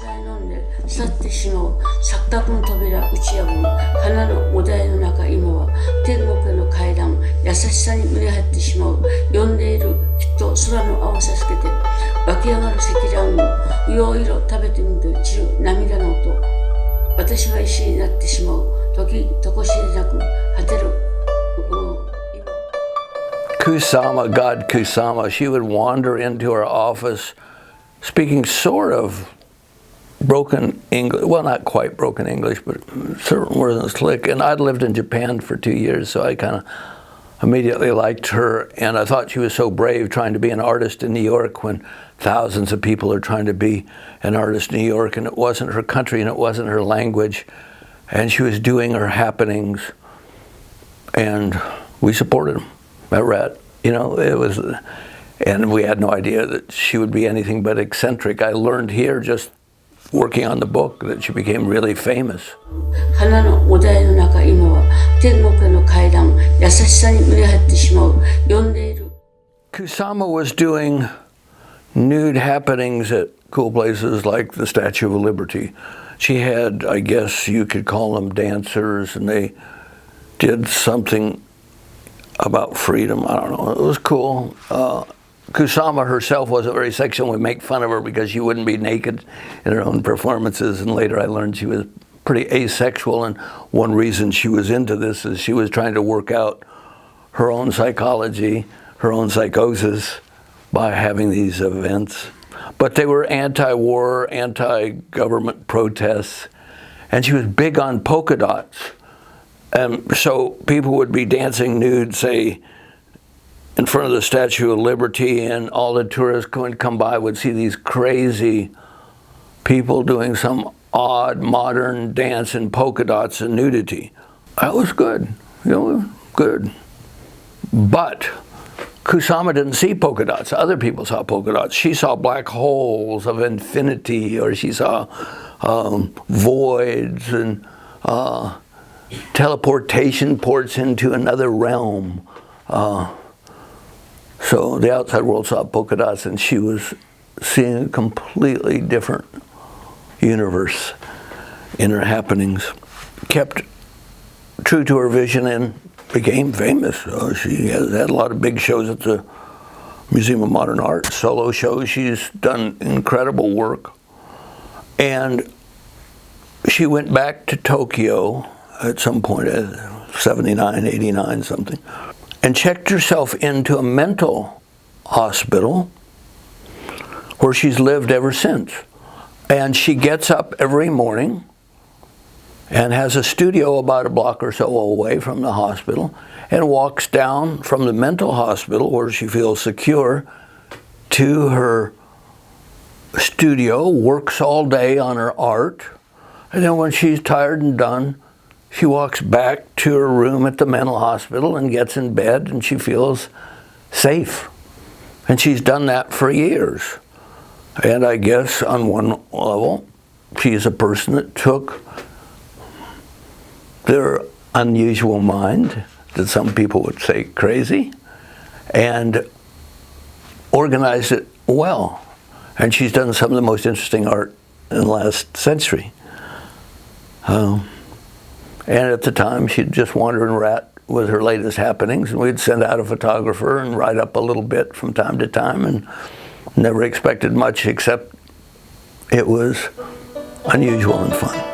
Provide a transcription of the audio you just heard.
剤飲んで去ってしまう錯覚の扉打ち破る花のお題の中今は天国への階段優しさに胸張ってしまう呼んでいるきっと空の青さつけて湧き上がる積乱雲魚色食べてみる散る涙の音私は石になってしまう時とこしえなく果てるKusama, God Kusama, she would wander into our office speaking sort of broken English, well, not quite broken English, but certain words in slick. And I'd lived in Japan for 2 years, so I kind of immediately liked her. And I thought she was so brave trying to be an artist in New York when thousands of people are trying to be an artist in New York, and it wasn't her country and it wasn't her language. And she was doing her happenings, and we supported them at Rat. You know, it was, and we had no idea that she would be anything but eccentric. I learned here just working on the book that she became really famous. Kusama was doing nude happenings at cool places like the Statue of Liberty. She had, I guess you could call them dancers, and they did something about freedom. I don't know. It was cool. Kusama herself wasn't very sexual. We make fun of her because she wouldn't be naked in her own performances, and later I learned she was pretty asexual, and one reason she was into this is she was trying to work out her own psychology, her own psychosis by having these events. But they were anti-war, anti-government protests, and she was big on polka dots. So people would be dancing nude, say, in front of the Statue of Liberty, and all the tourists would come by would see these crazy people doing some odd modern dance in polka dots and nudity. That was good, you know, good. But Kusama didn't see polka dots. Other people saw polka dots. She saw black holes of infinity, or she saw voids and teleportation ports into another realm. So the outside world saw polka dots, and she was seeing a completely different universe in her happenings. Kept true to her vision and became famous. She has had a lot of big shows at the Museum of Modern Art, solo shows. She's done incredible work. And she went back to Tokyo at some point, 79, 89, something, and checked herself into a mental hospital where she's lived ever since. And she gets up every morning and has a studio about a block or so away from the hospital, and walks down from the mental hospital where she feels secure to her studio, works all day on her art, and then when she's tired and done, she walks back to her room at the mental hospital and gets in bed, and she feels safe. And she's done that for years. And I guess on one level, she's a person that took their unusual mind, that some people would say crazy, and organized it well. And she's done some of the most interesting art in the last century. And at the time, she'd just wander in Rat with her latest happenings, and we'd send out a photographer and write up a little bit from time to time, and never expected much, except it was unusual and fun.